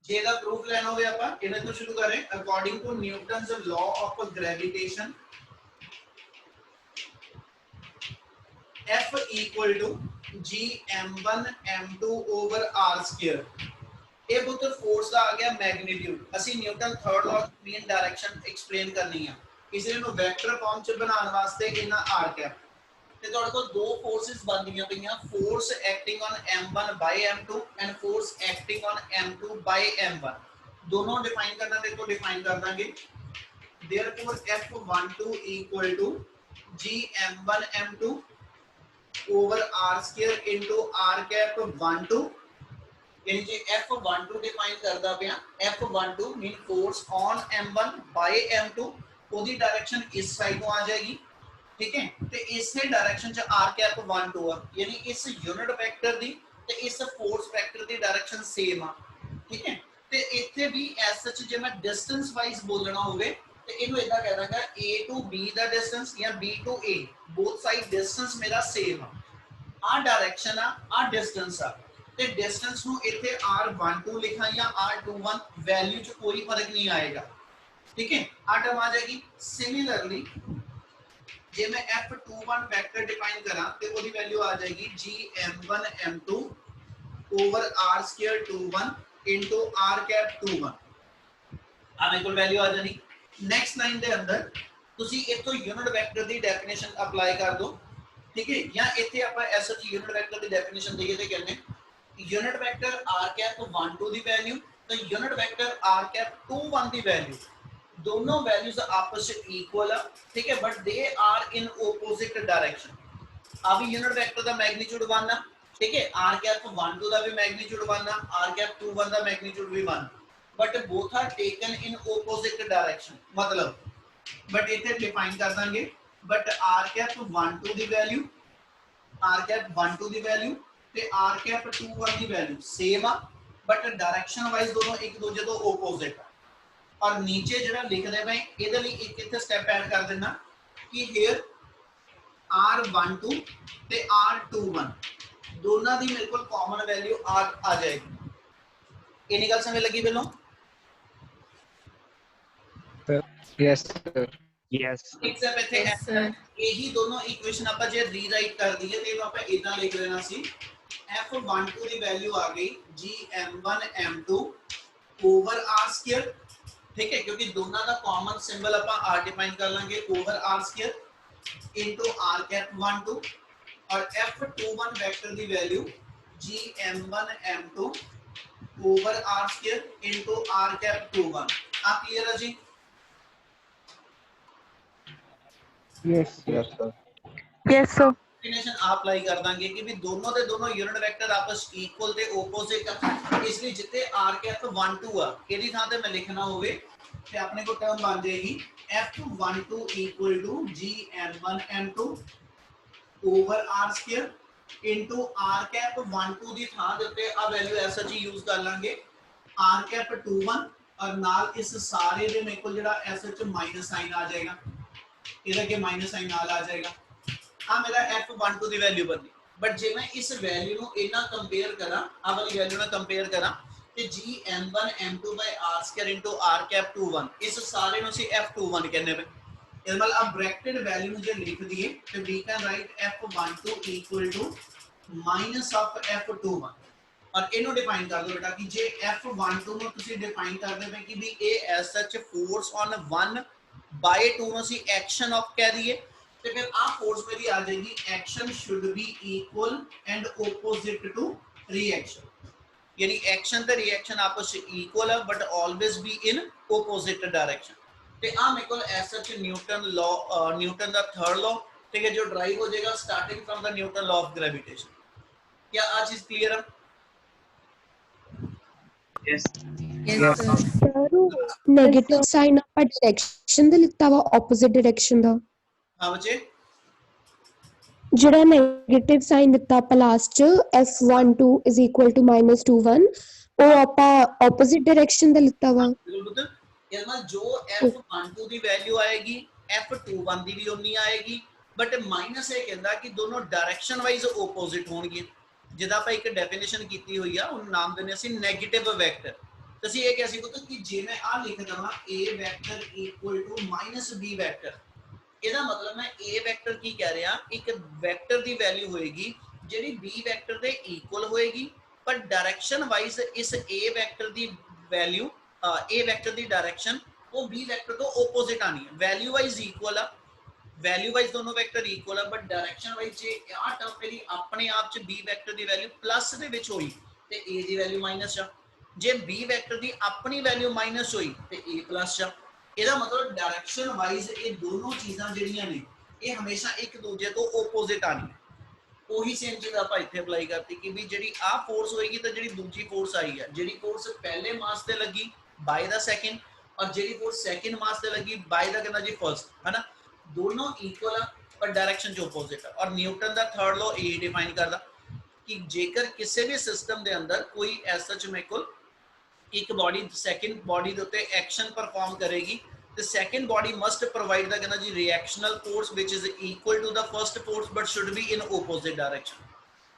जे दा प्रूफ लेना होवे आपां इन्हां तो शुरू करें। According to Newton's law of gravitation F equal to G m1 m2 over r square। ये पुत्र फोर्स का आ गया मैग्नीट्यूड। ਅਸੀਂ ਨਿਊਟਨ ਥਰਡ ਲਾਅ ਦੀ ਮੇਨ ਡਾਇਰੈਕਸ਼ਨ ਐਕਸਪਲੇਨ ਕਰਨੀ ਆ, ਇਸ ਲਈ ਇਹਨੂੰ ਵੈਕਟਰ ਫਾਰਮ ਚ ਬਣਾਉਣ ਵਾਸਤੇ ਇਹਨਾਂ r ਕੈਪ ਤੇ ਤੁਹਾਡੇ ਕੋਲ ਦੋ ਫੋਰਸਸ ਬਣਦੀਆਂ ਪਈਆਂ, force acting on m1 by m2 and force acting on m2 by m1। दोनों डिफाइन करना देखो, डिफाइन कर देंगे। Therefore F12 equal to Gm1 m2 over r square into r cap 12, यानी जे F12 डिफाइन करदा पिया, F12 mean force on m1 bye m2 ओदी direction इस साइड को आ जाएगी, ठीक है। ते इसे डायरेक्शन च r cap 12 आ, यानी इस यूनिट वेक्टर दी ते इस फोर्स वेक्टर दी डायरेक्शन सेम आ, ठीक है। ਤੇ ਇੱਥੇ ਵੀ ਐਸ ਸੱਚ ਜੇ ਮੈਂ ਡਿਸਟੈਂਸ ਵਾਈਜ਼ ਬੋਲਣਾ ਹੋਵੇ ਤੇ ਇਹਨੂੰ ਇਦਾਂ ਕਹਿ ਦਾਂਗਾ a to b the distance ਜਾਂ b to a, both side distance ਮੇਰਾ ਸੇਮ ਆ ਡਾਇਰੈਕਸ਼ਨ ਆ ਡਿਸਟੈਂਸ ਆ ਤੇ ਡਿਸਟੈਂਸ ਨੂੰ ਇੱਥੇ r12 ਲਿਖਾਂ ਜਾਂ r21 ਵੈਲਿਊ ਚ ਕੋਈ ਫਰਕ ਨਹੀਂ ਆਏਗਾ, ठीक है। आ टर्म आ जाएगी। सिमिलरली जे मैं f21 वेक्टर डिफाइन करा ते ओदी वैल्यू आ जाएगी gm1 m2 over r square 21 into r cap 21। ਆ ਮੇਰੇ ਕੋਲ ਵੈਲਿਊ ਆ ਜਾਣੀ। ਨੈਕਸਟ ਲਾਈਨ ਦੇ ਅੰਦਰ ਤੁਸੀਂ ਇਥੋਂ ਯੂਨਿਟ ਵੈਕਟਰ ਦੀ ਡੈਫੀਨੇਸ਼ਨ ਅਪਲਾਈ ਕਰ ਦਿਓ, ਠੀਕ ਹੈ। ਜਾਂ ਇੱਥੇ ਆਪਾਂ ਐਸਐਚ ਯੂਨਿਟ ਵੈਕਟਰ ਦੀ ਡੈਫੀਨੇਸ਼ਨ ਦਈਏ ਤੇ ਕਹਿੰਦੇ ਯੂਨਿਟ ਵੈਕਟਰ r cap 12 ਦੀ ਵੈਲਿਊ ਤੇ ਯੂਨਿਟ ਵੈਕਟਰ r cap 21 ਦੀ ਵੈਲਿਊ, दोनों वैल्यूज आपस में इक्वल है, ठीक है, but they are in opposite direction. अभी यूनिट वेक्टर दा मैग्नीट्यूड 1 है, ठीक है, r कैप 12 दा भी मैग्नीट्यूड 1 है, r कैप 21 दा मैग्नीट्यूड भी 1, but both are taken in opposite direction. मतलब बट इथे डिफाइन कर देंगे, बट r कैप 12 दी वैल्यू, r कैप 12 दी वैल्यू ते r कैप 21 दी वैल्यू सेम आ, बट डायरेक्शन वाइज दोनों एक दूसरे तो ओपोजिट है। और नीचे जरा लिख दे मैं इधर ही एक इथे स्टेप ऐड कर देना कि हियर r12 ते r21 दोनों दी मेरे को कॉमन वैल्यू आ जाएगी। ये निकल समझ लगी बेलो? Yes sir. यस एक स्टेप इथे यही दोनों इक्वेशन आपा जे रीराइट कर दिए ते आपा इतना लिख लेना सी f12 दी वैल्यू आ गई gm1 m2 over r square, ठीक है, क्योंकि दोनों का कॉमन सिंबल अपन r डिफाइन कर लेंगे over r square into r cap 12 और f21 वेक्टर दी value gm1 m2 over r square into r cap 21। आप क्लियर है जी? Yes yes sir. Yes sir. Definition आप अप्लाई कर देंगे कि भी दोनों दे दोनों यूनिट वेक्टर आपस इक्वल ते ओपोजिट है, इसलिए जिते r कैप 12 आ एदी थां ते मैं लिखना होवे ते अपने को टर्म बन जाएगी f12 equal to gm1 m2 over r square into r cap 12 दी थां दे उत्ते आ वैल्यू ऐसा जी यूज कर लांगे r कैप 21 और नाल इस सारे दे मेरे को जेड़ा ऐसा च माइनस साइन आ जाएगा, इधर के माइनस साइन नाल आ जाएगा। आ मेरा f12 दी वैल्यू बनी, बट जे मैं इस वैल्यू नु इना कंपेयर करा, आ वाली वैल्यू ना कंपेयर करा ते gm1 m2 r square into r cap 21 इस सारे नु सी f21 कहने पे इस मतलब अब ब्रैकेटेड वैल्यू मुझे लिख दिए तो we can write f12 equal to minus of f21 और इनो डिफाइन कर दो बेटा कि जे f12 नु तुसी डिफाइन कर दे कि भी ए as such force on 1 by 2 नु सी एक्शन ऑफ कह दिए तो फिर आ फोर्स मेरी आ जाएगी action should be equal and opposite to reaction, यानी एक्शन ते रिएक्शन आपस में इक्वल है but always be in opposite direction. ते आ मेरे को as such Newton law, Newton दा थर्ड लॉ, ठीक है, जो ड्राइव हो जाएगा starting from the Newton law of gravitation. क्या आज चीज क्लियर है? Yes yes sir negative sign ਆਪਾਂ डायरेक्शन ਦੇ ਲਿਖਤਾ ਵਾ ਆਪੋਜ਼ਿਟ डायरेक्शन ਦਾ। हां बच्चे ਜਿਹੜਾ 네ਗੇਟਿਵ ਸਾਈਨ ਦਿੱਤਾ ਆਪਾਂ ਲਾਸਟ ਚ f12 -21 ਉਹ ਆਪਾਂ ਆਪੋਜ਼ਿਟ डायरेक्शन ਦਾ ਲਿਖਤਾ ਵਾ। बिल्कुल यार मतलब जो f12 ਦੀ ਵੈਲਿਊ ਆਏਗੀ f21 ਦੀ ਵੀ ਉਨੀ ਆਏਗੀ, ਬਟ ਮਾਈਨਸ ਇਹ ਕਹਿੰਦਾ ਕਿ ਦੋਨੋਂ ਡਾਇਰੈਕਸ਼ਨ ਵਾਈਜ਼ ਆਪੋਜ਼ਿਟ ਹੋਣਗੇ। ਜਿਹਦਾ ਆਪਾਂ ਇੱਕ ਡੈਫੀਨੇਸ਼ਨ ਕੀਤੀ ਹੋਈ ਆ ਉਹਨੂੰ ਨਾਮ ਦਿੰਦੇ ਅਸੀਂ 네ਗੇਟਿਵ ਵੈਕਟਰ। ਅਸੀਂ ਇਹ ਕਿਹਾ ਸੀ ਪੁੱਤ ਕਿ ਜੇ ਮੈਂ ਆ ਲਿਖ ਦਵਾਂ a vector equal to minus b vector, ਇਹਦਾ ਮਤਲਬ ਮੈਂ a ਵੈਕਟਰ ਕੀ ਕਹਿ ਰਿਹਾ, ਇੱਕ ਵੈਕਟਰ ਦੀ ਵੈਲਿਊ ਹੋਏਗੀ ਜਿਹੜੀ b ਵੈਕਟਰ ਦੇ ਇਕੁਅਲ ਹੋਏਗੀ, ਪਰ ਡਾਇਰੈਕਸ਼ਨ ਵਾਈਜ਼ ਇਸ a vector the value a vector the direction ਉਹ b ਵੈਕਟਰ ਤੋਂ ਆਪੋਜ਼ਿਟ ਆਣੀ ਹੈ। ਵੈਲਿਊ ਵਾਈਜ਼ ਇਕੁਅਲ ਆ, ਵੈਲਿਊ ਵਾਈਜ਼ ਦੋਨੋਂ ਵੈਕਟਰ ਇਕੁਅਲ ਆ, ਬਟ ਡਾਇਰੈਕਸ਼ਨ ਵਾਈਜ਼ ਜੇ ਆ ਟਰਮ ਮੇਰੀ ਆਪਣੇ ਆਪ ਚ b ਵੈਕਟਰ ਦੀ ਵੈਲਿਊ ਪਲੱਸ ਦੇ ਵਿੱਚ ਹੋਈ ਤੇ a ਦੀ ਵੈਲਿਊ ਮਾਈਨਸ ਆ, ਜੇ b ਵੈਕਟਰ ਦੀ ਆਪਣੀ ਵੈਲਿਊ ਮਾਈਨਸ ਹੋਈ ਤੇ a ਪਲੱਸ ਆ। ਇਹਦਾ ਮਤਲਬ ਡਾਇਰੈਕਸ਼ਨ ਵਾਈਜ਼ ਇਹ ਦੋਨੋਂ ਚੀਜ਼ਾਂ ਜਿਹੜੀਆਂ ਨੇ ਇਹ ਹਮੇਸ਼ਾ ਇੱਕ ਦੂਜੇ ਤੋਂ ਆਪੋਜ਼ਿਟ ਆਣੀ ਹੈ। ਉਹੀ ਸੇਮ ਚੀਜ਼ ਆਪਾਂ ਇੱਥੇ ਅਪਲਾਈ ਕਰਤੀ ਕਿ ਵੀ ਜਿਹੜੀ ਆ ਫੋਰਸ ਹੋਏਗੀ ਤਾਂ ਜਿਹੜੀ ਦੂਜੀ ਫੋਰਸ ਆਈ ਹੈ, ਜਿਹੜੀ ਫੋਰਸ ਪਹਿਲੇ ਮਾਸ ਤੇ ਲੱਗੀ ਬਾਈ ਦਾ ਸੈਕਿੰਡ, ਔਰ ਜਿਹੜੀ ਫੋਰਸ ਸੈਕਿੰਡ ਮਾਸ ਤੇ ਲੱਗੀ ਬਾਈ ਦਾ ਕਿੰਨਾ ਜੀ ਫਰਸਟ, ਹੈ ਨਾ, दोनों इक्वल आ पर डायरेक्शन जो अपोजिट है। और न्यूटन का थर्ड लॉ यही डिफाइन करता कि जेकर किसी भी सिस्टम के अंदर कोई ऐसा मेरे को एक बॉडी सैकेंड बॉडी के उत्ते एक्शन परफॉर्म करेगी तो second body must provide the कहना जी reactional force which is equal to the first force but should be in opposite direction.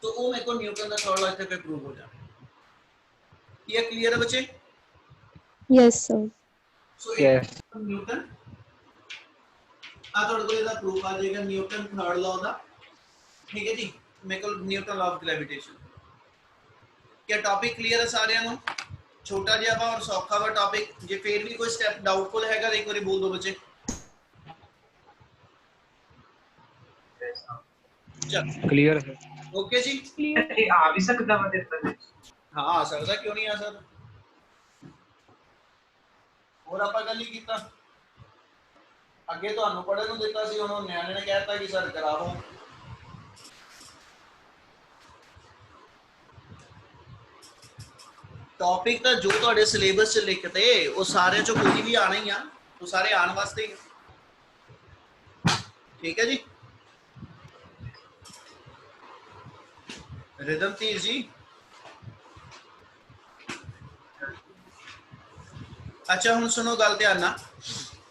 तो वो मेरे को न्यूटन का थर्ड लॉ इत्थे पे प्रूव हो जाए। ये क्लियर है बच्चे? Yes, sir. सो Yes. न्यूटन ਆ ਤੁਹਾਡੇ ਕੋਲ ਇਹਦਾ ਪ੍ਰੂਫ ਆ ਜਾਏਗਾ ਨਿਊਟਨ ਥਰਡ ਲਾਅ ਦਾ, ਠੀਕ ਹੈ ਜੀ, ਮੇਰੇ ਕੋਲ ਨਿਊਟਨ ਲਾਅ ਆਫ ਗ੍ਰੈਵਿਟੇਸ਼ਨ। क्या टॉपिक क्लियर है सारिਆਂ ਨੂੰ? छोटा ਜਿਹਾ ਵਾ ਔਰ ਸੌਖਾ ਵਾ ਟੌਪਿਕ। ਜੇ ਫੇਰ ਵੀ ਕੋਈ ਸਟੈਪ ਡਾਊਟਫੁਲ ਹੈਗਾ ਤਾਂ ਇੱਕ ਵਾਰੀ ਬੋਲ ਦਿਓ ਬੱਚੇ। ਚਲ क्लियर है। ਓਕੇ ਜੀ, ਇਹ ਆ ਵੀ ਸਕਦਾ ਵਾ ਤੇਰੇ ਵਿੱਚ? ਹਾਂ ਆ ਸਕਦਾ, ਕਿਉਂ ਨਹੀਂ ਆ ਸਕਦਾ। ਹੋਰ ਆਪਾਂ ਗੱਲ ਹੀ ਕੀਤਾ ਅੱਗੇ, ਤੁਹਾਨੂੰ ਪੜ੍ਹਨ ਨੂੰ ਦਿੱਤਾ ਸੀ, ਹੁਣ ਨਿਆਣੇ ਨੇ ਕਹਿਤਾ ਕਿ ਸਰ ਕਰਾਓ। ਟੌਪਿਕ ਤਾਂ ਜੋ ਤੁਹਾਡੇ ਸਿਲੇਬਸ 'ਚ ਲਿਖਤੇ ਉਹ ਸਾਰਿਆਂ 'ਚੋਂ ਕੋਈ ਵੀ ਆਣਾ ਹੀ ਆ, ਉਹ ਸਾਰੇ ਆਉਣ ਵਾਸਤੇ ਹੀ ਆ। ਠੀਕ ਹੈ ਜੀ, ਰਿਦਮ ਤੀਰ ਜੀ। अच्छा ਹੁਣ ਸੁਣੋ ਗੱਲ ਧਿਆਨ ਨਾਲ।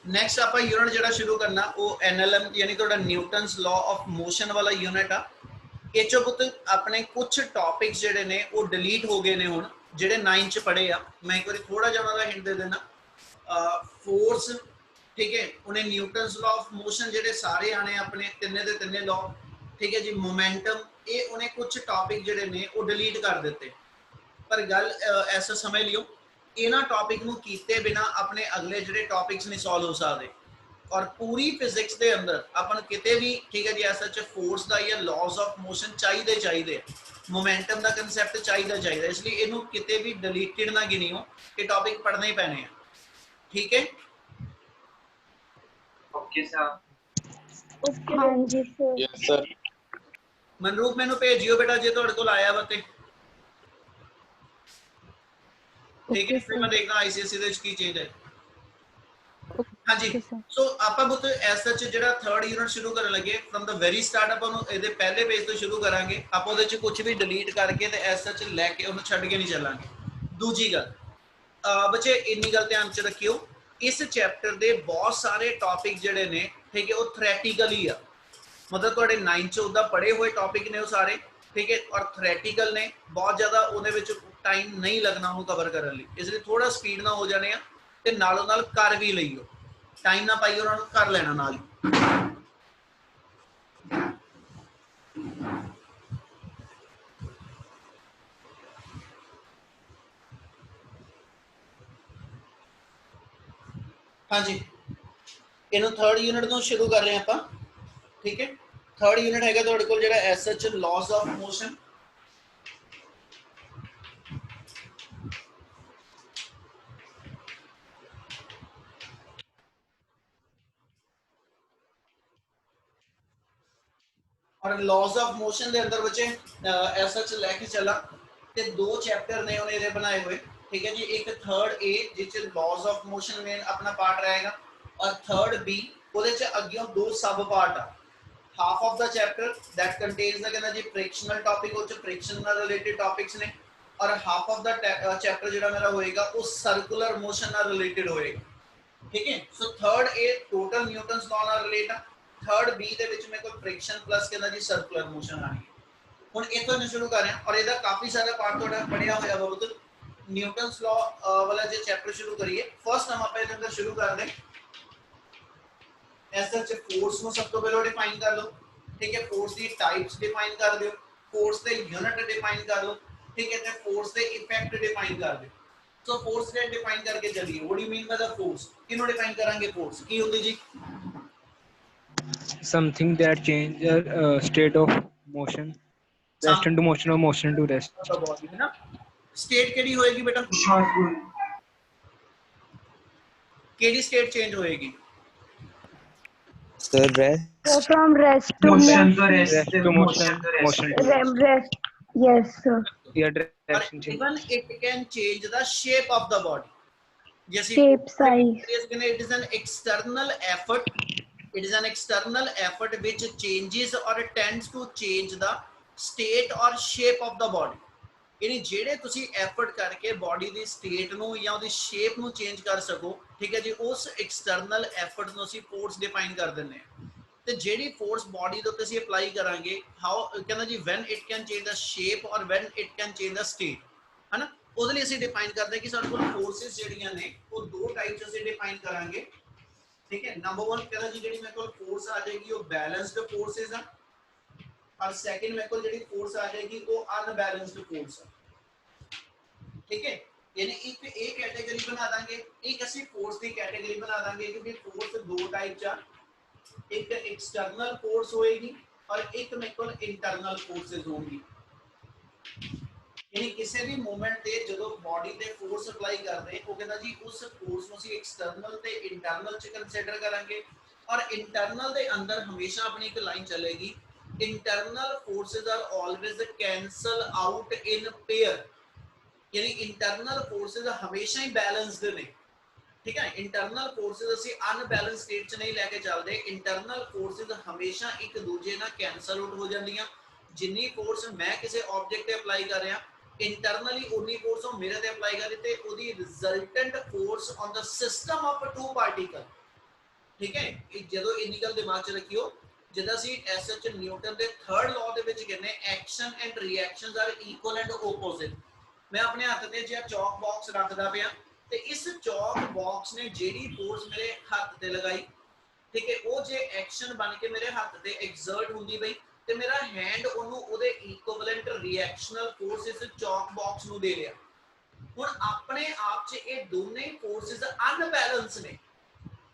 ਨੈਕਸਟ ਆਪਾਂ ਯੂਨਿਟ ਜਿਹੜਾ ਸ਼ੁਰੂ ਕਰਨਾ ਉਹ NLM ਯਾਨੀ ਤੁਹਾਡਾ ਨਿਊਟਨਸ ਲਾਅ ਆਫ ਮੋਸ਼ਨ ਵਾਲਾ ਯੂਨਿਟ ਆ। ਇਹ ਚੋਂ ਪੁੱਤ ਆਪਣੇ ਕੁਝ ਟੌਪਿਕਸ ਜਿਹੜੇ ਨੇ ਉਹ ਡਿਲੀਟ ਹੋ ਗਏ ਨੇ ਹੁਣ, ਜਿਹੜੇ 9 ਚ ਪੜ੍ਹੇ ਆ। ਮੈਂ ਇੱਕ ਵਾਰੀ ਥੋੜਾ ਜਿਹਾ ਉਹਨਾਂ ਦਾ ਹਿੰਟ ਦੇ ਦੇਣਾ। ਫੋਰਸ, ਠੀਕ ਹੈ, ਉਹਨੇ ਨਿਊਟਨਸ ਲਾਅ ਆਫ ਮੋਸ਼ਨ ਜਿਹੜੇ ਸਾਰੇ ਆਣੇ ਆਪਣੇ ਤਿੰਨੇ ਦੇ ਤਿੰਨੇ ਲਾਅ, ਠੀਕ ਹੈ ਜੀ। ਮੋਮੈਂਟਮ, ਇਹ ਉਹਨੇ ਕੁਝ ਟੌਪਿਕ ਜਿਹੜੇ ਨੇ ਉਹ ਡਿਲੀਟ ਕਰ ਦਿੱਤੇ। ਪਰ ਗੱਲ ਐਸਾ ਸਮਝ ਲਿਓ ਇਹਨਾਂ ਟੌਪਿਕ ਨੂੰ ਕੀਤੇ ਬਿਨਾ ਆਪਣੇ ਅਗਲੇ ਜਿਹੜੇ ਟੌਪਿਕਸ ਨਹੀਂ ਸੋਲਵ ਹੋ ਸਕਦੇ। ਔਰ ਪੂਰੀ ਫਿਜ਼ਿਕਸ ਦੇ ਅੰਦਰ ਆਪਾਂ ਨੂੰ ਕਿਤੇ ਵੀ, ਠੀਕ ਹੈ ਜੀ, ਐਸਾ ਚ ਫੋਰਸ ਦਾ ਜਾਂ ਲਾਜ਼ ਆਫ ਮੋਸ਼ਨ ਚਾਹੀਦੇ, ਮੋਮੈਂਟਮ ਦਾ ਕਨਸੈਪਟ ਚਾਹੀਦਾ। ਇਸ ਲਈ ਇਹਨੂੰ ਕਿਤੇ ਵੀ ਡਿਲੀਟਡ ਨਾ ਗਿਣਿਓ, ਇਹ ਟੌਪਿਕ ਪੜ੍ਹਨੇ ਹੀ ਪੈਣੇ ਆ। ਠੀਕ ਹੈ, ਓਕੇ ਸਰ। ਹਾਂਜੀ ਸਰ। Yes sir. ਮਨਰੂਪ ਮੈਨੂੰ ਭੇਜਿਓ ਬੇਟਾ ਜੇ ਤੁਹਾਡੇ ਕੋਲ ਆਇਆ ਵਾ ਤੇ। ठीक है, फिर मैं देखना ICSE ਦੇ ਵਿੱਚ ਕੀ ਚੇਂਜ ਹੈ। ਹਾਂਜੀ, ਸੋ ਆਪਾਂ ਬੁੱਤ ਐਸ ਸੱਚ ਜਿਹੜਾ ਥਰਡ ਯੂਨਿਟ ਸ਼ੁਰੂ ਕਰਨ ਲੱਗੇ ਫਰਮ ਦਾ ਵੈਰੀ ਸਟਾਰਟ ਆਪਾਂ ਨੂੰ ਇਹਦੇ ਪਹਿਲੇ ਪੇਜ ਤੋਂ ਸ਼ੁਰੂ ਕਰਾਂਗੇ। ਆਪਾਂ ਉਹਦੇ ਚ ਕੁਝ ਵੀ ਡਿਲੀਟ ਕਰਕੇ ਤੇ ਐਸ ਸੱਚ ਲੈ ਕੇ ਉਹਨੂੰ ਛੱਡ ਕੇ ਨਹੀਂ ਚੱਲਾਂਗੇ। ਦੂਜੀ ਗੱਲ ਬੱਚੇ ਇੰਨੀ ਗੱਲ ਧਿਆਨ ਚ ਰੱਖਿਓ, ਇਸ ਚੈਪਟਰ ਦੇ ਬਹੁਤ ਸਾਰੇ ਟੌਪਿਕ ਜਿਹੜੇ ਨੇ, ਠੀਕ ਹੈ, ਉਹ ਥਿਓਰੈਟੀਕਲੀ ਆ। ਮਤਲਬ ਤੁਹਾਡੇ 9 ਚ ਉਹਦਾ ਪੜ੍ਹੇ ਹੋਏ ਟੌਪਿਕ ਨੇ ਉਹ ਸਾਰੇ, ਠੀਕ ਹੈ, ਔਰ ਥਿਓਰੈਟੀਕਲ ਨੇ। ਬਹੁਤ ਜ਼ਿਆਦਾ ਉਹਦੇ ਵਿੱਚ ਟਾਈਮ ਨਹੀਂ ਲੱਗਣਾ ਉਹਨੂੰ ਕਵਰ ਕਰਨ ਲਈ, ਇਸ ਲਈ ਥੋੜਾ ਸਪੀਡ ਨਾਲ ਹੋ ਜਾਣੇ ਆ ਤੇ ਨਾਲੋਂ ਨਾਲ ਕਰ ਵੀ ਲਈਓ, ਟਾਈਮ ਨਾ ਪਾਈਓ, ਉਹਨਾਂ ਨੂੰ ਕਰ ਲੈਣਾ ਨਾਲ ਹੀ। ਹਾਂਜੀ, ਇਹਨੂੰ ਥਰਡ ਯੂਨਿਟ ਤੋਂ ਸ਼ੁਰੂ ਕਰ ਰਹੇ ਆਪਾਂ। ਠੀਕ ਹੈ, ਥਰਡ ਯੂਨਿਟ ਹੈਗਾ ਤੁਹਾਡੇ ਕੋਲ ਜਿਹੜਾ ਐਸ ਸੱਚ ਲਾਜ਼ ਆਫ ਮੋਸ਼ਨ। और लॉज ऑफ मोशन के अंदर बच्चे ऐसा लेके चला ते दो चैप्टर ने उन्हें ये बनाए हुए। ठीक है जी, एक थर्ड ए जिस लॉज ऑफ मोशन में अपना पार्ट रहेगा और थर्ड बी ਉਹਦੇ ਚ ਅੱਗੇ ਦੋ ਸਬ ਪਾਰਟ ਆ। Half of the chapter that contains ਦਾ ਕਹਿੰਦਾ ਜੀ ਫ੍ਰਿਕਸ਼ਨਲ ਟਾਪਿਕ, ਉਹ ਚ ਫ੍ਰਿਕਸ਼ਨ ਨਾਲ ਰਿਲੇਟਡ ਟਾਪਿਕਸ ਨੇ। ਔਰ ਹਾਫ ਆਫ ਦਾ ਚੈਪਟਰ ਜਿਹੜਾ ਮੇਰਾ ਹੋਏਗਾ ਉਹ ਸਰਕੂਲਰ ਮੋਸ਼ਨ ਨਾਲ ਰਿਲੇਟਡ ਹੋਏਗਾ। ਠੀਕ ਹੈ, so third A total Newton's law ਨਾਲ ਰਿਲੇਟ ਆ। थर्ड बी ਦੇ ਵਿੱਚ ਮੇਰੇ ਕੋਲ ਫ੍ਰਿਕਸ਼ਨ ਪਲੱਸ ਕਹਿੰਦਾ ਜੀ ਸਰਕੂਲਰ ਮੋਸ਼ਨ ਆਣੀ। ਹੁਣ ਇੱਥੋਂ ਮੈਂ ਸ਼ੁਰੂ ਕਰ ਰਿਹਾ ਔਰ ਇਹਦਾ ਕਾਫੀ ਸਾਰਾ ਪਾਰਟ ਤੁਹਾਡਾ ਪੜਿਆ ਹੋਇਆ ਵਾ। न्यूटन्स लॉ वाला जो चैप्टर शुरू करिए फर्स्ट हम अपने अंदर शुरू कर दें ऐसा च फोर्स ਨੂੰ ਸਭ ਤੋਂ ਪਹਿਲਾਂ ਡਿਫਾਈਨ ਕਰ ਲਓ ਠੀਕ ਹੈ फोर्स ਦੀ ਟਾਈਪਸ ਡਿਫਾਈਨ ਕਰ ਦਿਓ फोर्स ਦੇ ਯੂਨਿਟ ਡਿਫਾइन कर लो ठीक है ਤੇ फोर्स ਦੇ ਇਫੈਕਟ ਡਿਫਾइन कर ਦਿਓ ਸੋ फोर्स ਦੇ ਡਿਫਾइन करके चलिए what do you mean by the force ਕਿਹਨੂੰ ਡਿਫਾइन ਕਰਾਂਗੇ फोर्स ਕੀ ਹੁੰਦੀ ਜੀ Something that change state of motion, rest into motion or motion to rest. the body है ना स्टेट केड़ी होएगी बेटा केड़ी स्टेट चेंज होएगी Sir, rest. So from rest to motion to rest, Rest to motion, motion to rest. rest. Yes, sir. Yeah, or direction change. even it can change the shape of the body जैसे Shape, size. it is an external effort it is an external effort which changes or tends to change the state or shape of the body यानी ਜਿਹੜੇ ਤੁਸੀਂ effort ਕਰਕੇ body ਦੀ state ਨੂੰ ਜਾਂ ਉਹਦੀ shape ਨੂੰ change ਕਰ ਸਕੋ ਠੀਕ ਹੈ ਜੀ ਉਸ ਐਕਸਟਰਨਲ ਐਫਰਟ ਨੂੰ ਅਸੀਂ ਫੋਰਸ ਡਿਫਾਈਨ ਕਰ ਦਿੰਦੇ ਹਾਂ ਤੇ ਜਿਹੜੀ ਫੋਰਸ ਬਾਡੀ ਦੇ ਉੱਤੇ ਅਸੀਂ ਅਪਲਾਈ ਕਰਾਂਗੇ ਹਾਊ ਕਹਿੰਦਾ ਜੀ when it can change the shape ਔਰ when it can change the state ਹਨਾ ਉਹਦੇ ਲਈ ਅਸੀਂ ਡਿਫਾਈਨ ਕਰਦੇ ਕਿ ਸਾਡੇ ਕੋਲ ਫੋਰਸਸ ਜਿਹੜੀਆਂ ਨੇ ਉਹ ਦੋ ਟਾਈਪਸ ਅਸੀਂ ਡਿਫਾਈਨ ਕਰਾਂਗੇ ਠੀਕ ਹੈ ਨੰਬਰ 1 ਕਹਿੰਦਾ ਜੀ ਜਿਹੜੀ ਮੇਰੇ ਕੋਲ ਫੋਰਸ ਆ ਜਾਏਗੀ ਉਹ ਬੈਲੈਂਸਡ ਫੋਰਸਸ ਆ और सेकंड मेरे को ਜਿਹੜੀ फोर्स आ जाएगी वो अनबैलेंस्ड फोर्स है ठीक है यानी एक कैटेगरी बना देंगे एक ਅਸੀਂ फोर्स ਦੀ कैटेगरी बना देंगे क्योंकि फोर्स दो टाइप का एक एक्सटर्नल फोर्स होएगी और एक मेरे को इंटरनल फोर्सेस होंगी यानी ਕਿਸੇ ਵੀ ਮੂਵਮੈਂਟ ਤੇ ਜਦੋਂ ਬਾਡੀ ਤੇ ਫੋਰਸ ਅਪਲਾਈ ਕਰਦੇ ਉਹ ਕਹਿੰਦਾ ਜੀ ਉਸ ਫੋਰਸ ਨੂੰ ਅਸੀਂ ਐਕਸਟਰਨਲ ਤੇ ਇੰਟਰਨਲ ਚ ਕੰਸੀਡਰ ਕਰਾਂਗੇ ਔਰ ਇੰਟਰਨਲ ਦੇ ਅੰਦਰ ਹਮੇਸ਼ਾ ਆਪਣੀ ਇੱਕ ਲਾਈਨ ਚੱਲੇਗੀ internal forces are always cancel out in pair यानी internal forces हमेशा ही balanced ने ठीक है internal forces ਅਸੀਂ unbalanced state ਚ ਨਹੀਂ ਲੈ ਕੇ ਚੱਲਦੇ internal forces ਹਮੇਸ਼ਾ ਇੱਕ ਦੂਜੇ ਨਾਲ cancel out ਹੋ ਜਾਂਦੀਆਂ ਜਿੰਨੀ force ਮੈਂ ਕਿਸੇ object ਤੇ ਅਪਲਾਈ ਕਰ ਰਿਹਾ internally ਉਨੀ force ਉਹ ਮੇਰੇ ਤੇ ਅਪਲਾਈ ਕਰ ਰਹੀ ਤੇ ਉਹਦੀ resultant force on the system of two particle ਠੀਕ ਹੈ ਜਦੋਂ ਇੰਨੀ ਗੱਲ ਦਿਮਾਗ ਚ ਰੱਖਿਓ ਜਿੱਦਾਂ ਅਸੀਂ ਐਸਐਚ ਨਿਊਟਨ ਦੇ ਥਰਡ ਲਾਅ ਦੇ ਵਿੱਚ ਕਹਿੰਦੇ action and reactions are equal and opposite ਮੈਂ ਆਪਣੇ ਹੱਥ ਤੇ ਜਿਹੜਾ ਚੌਕ ਬਾਕਸ ਰੱਖਦਾ ਪਿਆ ਤੇ ਇਸ ਚੌਕ ਬਾਕਸ ਨੇ ਜਿਹੜੀ ਫੋਰਸ ਮੇਰੇ ਹੱਥ ਤੇ ਲਗਾਈ ਠੀਕ ਹੈ ਉਹ ਜੇ ਐਕਸ਼ਨ ਬਣ ਕੇ ਮੇਰੇ ਹੱਥ ਤੇ ਐਗਜ਼ਰਟ ਹੁੰਦੀ ਬਈ ਤੇ ਮੇਰਾ ਹੈਂਡ ਉਹਨੂੰ ਉਹਦੇ ਇਕੁਇਵਲੈਂਟ ਰਿਐਕਸ਼ਨਲ ਫੋਰਸ ਇਸ ਚੌਕ ਬਾਕਸ ਨੂੰ ਦੇ ਰਿਹਾ ਹੁਣ ਆਪਣੇ ਆਪ 'ਚ ਇਹ ਦੋਨੇ ਫੋਰਸਸ ਅਨਬੈਲੈਂਸ ਨੇ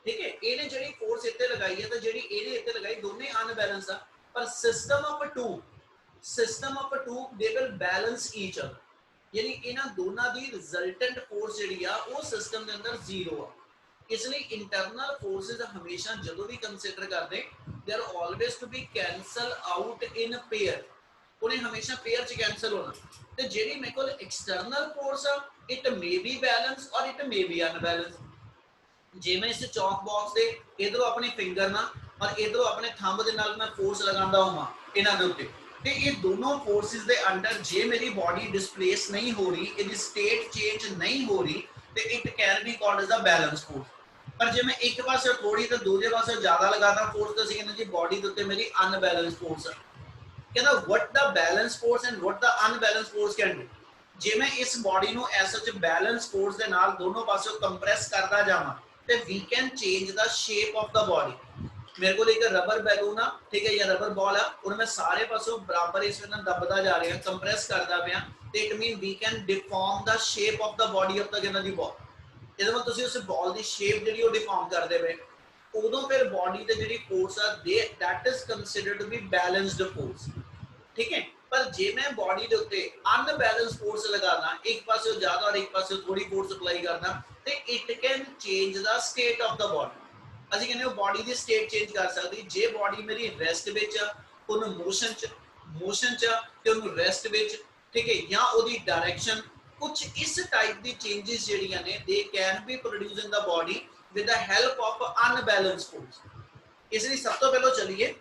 ठीक है ਇਹਨੇ ਜਿਹੜੀ ਫੋਰਸ ਇੱਥੇ ਲਗਾਈ ਹੈ ਤਾਂ ਜਿਹੜੀ ਇਹਨੇ ਇੱਥੇ ਲਗਾਈ ਦੋਨੇ ਅਨਬੈਲੈਂਸ ਆ ਪਰ system of two they will balance each other ਯਾਨੀ ਇਹਨਾਂ ਦੋਨਾਂ ਦੀ ਰਿਜ਼ਲਟੈਂਟ ਫੋਰਸ ਜਿਹੜੀ ਆ ਉਹ ਸਿਸਟਮ ਦੇ ਅੰਦਰ ਜ਼ੀਰੋ ਆ ਇਸ ਲਈ ਇੰਟਰਨਲ ਫੋਰਸਸ ਹਮੇਸ਼ਾ ਜਦੋਂ ਵੀ ਕੰਸੀਡਰ ਕਰਦੇ they are always to be cancel out in pair ਉਹਨੇ ਹਮੇਸ਼ਾ ਪੇਅਰ ਚ ਕੈਨਸਲ ਹੋਣਾ ਤੇ ਜਿਹੜੀ ਮੇਰੇ ਕੋਲ ਐਕਸਟਰਨਲ ਫੋਰਸ ਆ ਇਟ ਮੇ ਬੀ ਬੈਲੈਂਸ ਔਰ ਇਟ ਮੇ ਬੀ ਅਨਬੈਲੈਂਸ ਜੇ ਮੈਂ ਇਸ ਚੌਕ ਬਾਕਸ ਦੇ ਇਧਰੋਂ ਆਪਣੀ ਫਿੰਗਰ ਨਾਲ ਔਰ ਇਧਰੋਂ ਆਪਣੇ ਥੰਬ ਦੇ ਨਾਲ ਮੈਂ ਫੋਰਸ ਲਗਾਉਂਦਾ ਹਾਂ ਇਹਨਾਂ ਦੇ ਉੱਤੇ ਤੇ ਇਹ ਦੋਨੋਂ ਫੋਰਸਿਸ ਦੇ ਅੰਡਰ ਜੇ ਮੇਰੀ ਬਾਡੀ ਡਿਸਪਲੇਸ ਨਹੀਂ ਹੋ ਰਹੀ ਇਹਦੀ ਸਟੇਟ ਚੇਂਜ ਨਹੀਂ ਹੋ ਰਹੀ ਤੇ it can be called as a balance force ਪਰ ਜੇ ਮੈਂ ਇੱਕ ਪਾਸੇ ਥੋੜੀ ਤੇ ਦੂਜੇ ਪਾਸੇ ਜ਼ਿਆਦਾ ਲਗਾਦਾ ਫੋਰਸ ਤਾਂ ਅਸੀਂ ਕਹਿੰਦੇ ਜੀ ਬਾਡੀ ਦੇ ਉੱਤੇ ਮੇਰੀ ਅਨਬੈਲੈਂਸ ਫੋਰਸ ਹੈ ਕਹਿੰਦਾ what the balance force and what the unbalanced force can do ਜੇ ਮੈਂ ਇਸ ਬਾਡੀ ਨੂੰ ਐਸ ਸੱਚ ਬੈਲੈਂਸ ਫੋਰਸ ਦੇ ਨਾਲ ਦੋਨੋਂ ਪਾਸਿਓਂ ਕੰਪਰੈਸ ਕਰਦਾ ਜਾਵਾਂ ਤੇ we can change the shape of the body ਮੇਰੇ ਕੋਲ ਇੱਕ ਰਬਰ ਬੈਲੂਨ ਆ ਠੀਕ ਹੈ ਜਾਂ ਰਬਰ ਬਾਲ ਆ ਉਹਨੂੰ ਮੈਂ ਸਾਰੇ ਪਾਸੋਂ ਬਰਾਬਰ ਇਸ ਨਾਲ ਦਬਦਾ ਜਾ ਰਿਹਾ ਕੰਪਰੈਸ ਕਰਦਾ ਪਿਆ ਤੇ it mean we can deform the shape of the body of the given ball ਇਹਦਾ ਮਤਲਬ ਤੁਸੀਂ ਉਸ ਬਾਲ ਦੀ ਸ਼ੇਪ ਜਿਹੜੀ ਉਹ ਡਿਫਾਰਮ ਕਰਦੇ ਪਏ ਉਦੋਂ ਫਿਰ ਬਾਡੀ ਤੇ ਜਿਹੜੀ ਫੋਰਸ ਆ that is considered to be balanced force ਠੀਕ ਹੈ ਪਰ ਜੇ ਮੈਂ ਬਾਡੀ ਦੇ ਉੱਤੇ ਅਨਬੈਲੈਂਸ ਫੋਰਸ ਲਗਾਣਾ ਇੱਕ ਪਾਸੇ ਜ਼ਿਆਦਾ ਔਰ ਇੱਕ ਪਾਸੇ ਥੋੜੀ ਫੋਰਸ ਅਪਲਾਈ ਕਰਦਾ ਤੇ it can change the state of the body ਅਸੀਂ ਕਹਿੰਦੇ ਉਹ ਬਾਡੀ ਦੀ ਸਟੇਟ ਚੇਂਜ ਕਰ ਸਕਦੀ ਜੇ ਬਾਡੀ ਮੇਰੀ ਰੈਸਟ ਵਿੱਚ ਆ ਉਹਨੂੰ ਮੋਸ਼ਨ ਚ ਤੇ ਉਹਨੂੰ ਰੈਸਟ ਵਿੱਚ ਠੀਕ ਹੈ ਜਾਂ ਉਹਦੀ ਡਾਇਰੈਕਸ਼ਨ ਕੁਝ ਇਸ ਟਾਈਪ ਦੀ ਚੇਂजेस ਜਿਹੜੀਆਂ ਨੇ they can be produce in the body with the help of unbalance force ਇਸ ਲਈ ਸਭ ਤੋਂ ਪਹਿਲਾਂ ਚਲਿਏ